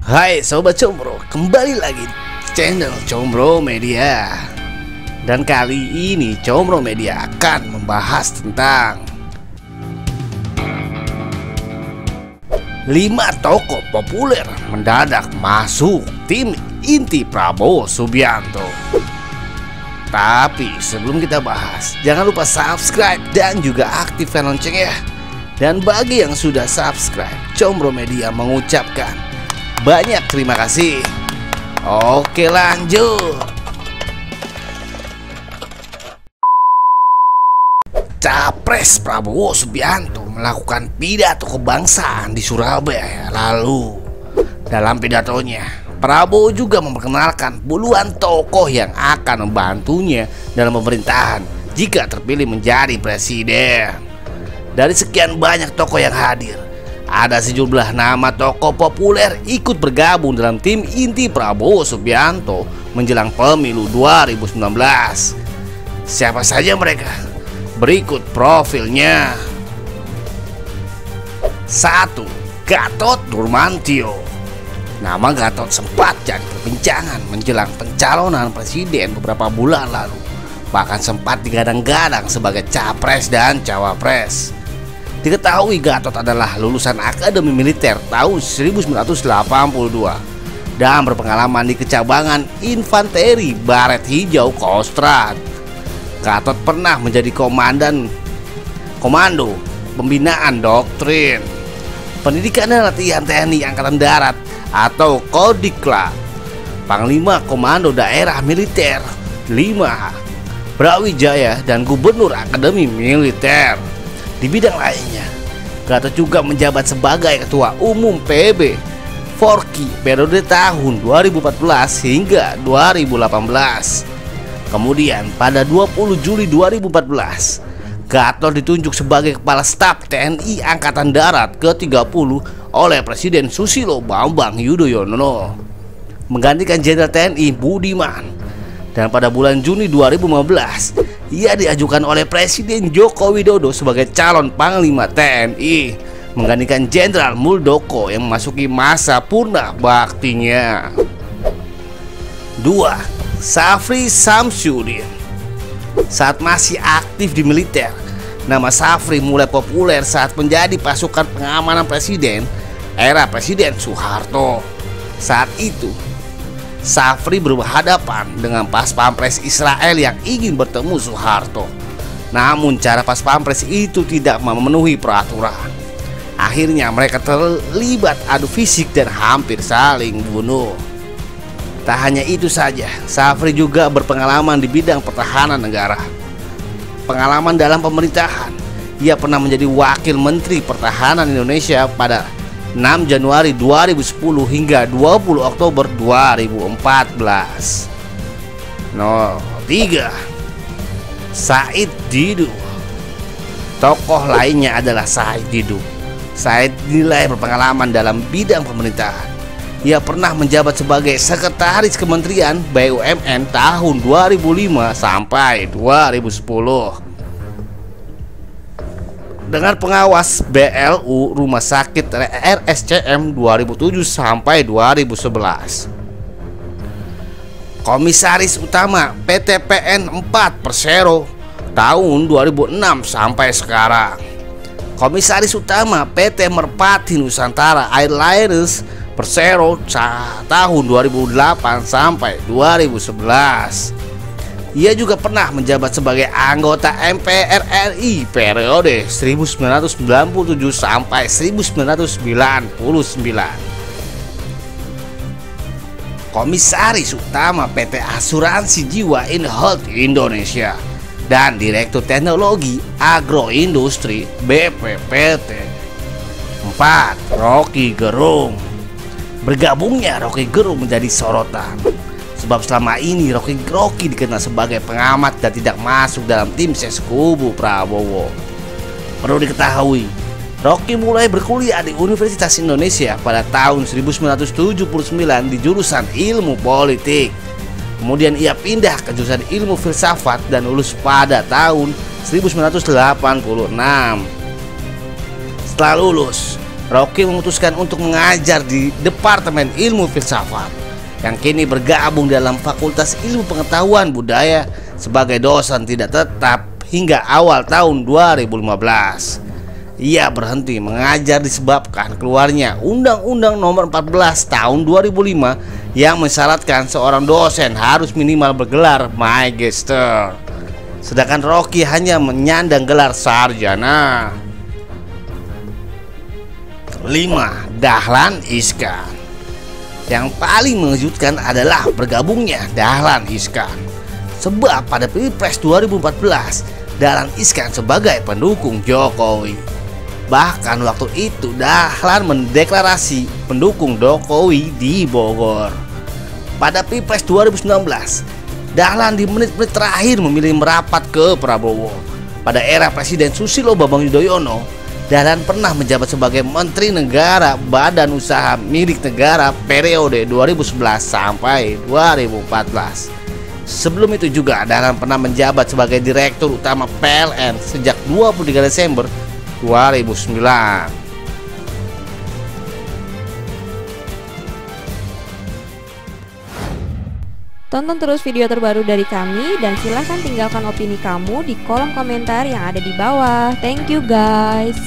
Hai Sobat Combro, kembali lagi di channel Combro Media. Dan kali ini Combro Media akan membahas tentang 5 tokoh populer mendadak masuk tim inti Prabowo Subianto. Tapi sebelum kita bahas, jangan lupa subscribe dan juga aktifkan loncengnya. Dan bagi yang sudah subscribe, Combro Media mengucapkan banyak terima kasih. Oke, lanjut. Capres Prabowo Subianto melakukan pidato kebangsaan di Surabaya lalu. Dalam pidatonya, Prabowo juga memperkenalkan puluhan tokoh yang akan membantunya dalam pemerintahan jika terpilih menjadi presiden. Dari sekian banyak tokoh yang hadir, ada sejumlah nama tokoh populer ikut bergabung dalam tim inti Prabowo Subianto menjelang pemilu 2019. Siapa saja mereka? Berikut profilnya. 1. Gatot Nurmantio. Nama Gatot sempat jadi perbincangan menjelang pencalonan presiden beberapa bulan lalu. Bahkan sempat digadang-gadang sebagai capres dan cawapres. Diketahui Gatot adalah lulusan Akademi Militer tahun 1982 dan berpengalaman di kecabangan infanteri Baret Hijau Kostrad. Gatot pernah menjadi komando pembinaan doktrin, pendidikan dan latihan TNI Angkatan Darat atau Kodikla, Panglima Komando Daerah Militer 5 Brawijaya, dan Gubernur Akademi Militer. Di bidang lainnya, Gatot juga menjabat sebagai Ketua Umum PB Forki periode tahun 2014 hingga 2018. Kemudian pada 20 Juli 2014, Gatot ditunjuk sebagai Kepala Staf TNI Angkatan Darat ke-30 oleh Presiden Susilo Bambang Yudhoyono, menggantikan Jenderal TNI Budiman. Dan pada bulan Juni 2015, ia diajukan oleh Presiden Joko Widodo sebagai calon Panglima TNI, menggantikan Jenderal Muldoko yang memasuki masa purna baktinya. 2. Safri Samsudin. Saat masih aktif di militer, nama Safri mulai populer saat menjadi pasukan pengamanan presiden era Presiden Soeharto. Saat itu, Safri berhadapan dengan Pas-Pampres Israel yang ingin bertemu Soeharto. Namun cara Pas-Pampres itu tidak memenuhi peraturan. Akhirnya mereka terlibat adu fisik dan hampir saling bunuh. Tak hanya itu saja, Safri juga berpengalaman di bidang pertahanan negara. Pengalaman dalam pemerintahan, ia pernah menjadi Wakil Menteri Pertahanan Indonesia pada 6 Januari 2010 hingga 20 Oktober 2014. 3. Said Didu. Tokoh lainnya adalah Said Didu. Said dinilai berpengalaman dalam bidang pemerintahan. Ia pernah menjabat sebagai Sekretaris Kementerian BUMN tahun 2005 sampai 2010. Dengan pengawas BLU Rumah Sakit RSCM 2007 sampai 2011. Komisaris Utama PT PN 4 Persero tahun 2006 sampai sekarang. Komisaris Utama PT Merpati Nusantara Airlines Persero tahun 2008 sampai 2011. Ia juga pernah menjabat sebagai anggota MPR RI periode 1997 sampai 1999. Komisaris Utama PT Asuransi Jiwa InHealth Indonesia dan Direktur Teknologi Agroindustri BPPT. 4. Rocky Gerung. Bergabungnya Rocky Gerung menjadi sorotan, sebab selama ini Rocky dikenal sebagai pengamat dan tidak masuk dalam tim ses kubu Prabowo. Perlu diketahui, Rocky mulai berkuliah di Universitas Indonesia pada tahun 1979 di jurusan Ilmu Politik. Kemudian ia pindah ke jurusan Ilmu Filsafat dan lulus pada tahun 1986. Setelah lulus, Rocky memutuskan untuk mengajar di Departemen Ilmu Filsafat yang kini bergabung dalam Fakultas Ilmu Pengetahuan Budaya sebagai dosen tidak tetap hingga awal tahun 2015. Ia berhenti mengajar disebabkan keluarnya Undang-Undang Nomor 14 Tahun 2005 yang mensyaratkan seorang dosen harus minimal bergelar magister, sedangkan Rocky hanya menyandang gelar sarjana. 5. Dahlan Iskan. Yang paling mengejutkan adalah bergabungnya Dahlan Iskan, sebab pada Pilpres 2014 Dahlan Iskan sebagai pendukung Jokowi. Bahkan waktu itu Dahlan mendeklarasi pendukung Jokowi di Bogor. Pada Pilpres 2019, Dahlan di menit-menit terakhir memilih merapat ke Prabowo. Pada era Presiden Susilo Bambang Yudhoyono, Dahlan pernah menjabat sebagai Menteri Negara Badan Usaha Milik Negara periode 2011 sampai 2014. Sebelum itu juga Dahlan pernah menjabat sebagai Direktur Utama PLN sejak 23 Desember 2009. Tonton terus video terbaru dari kami dan silahkan tinggalkan opini kamu di kolom komentar yang ada di bawah. Thank you guys.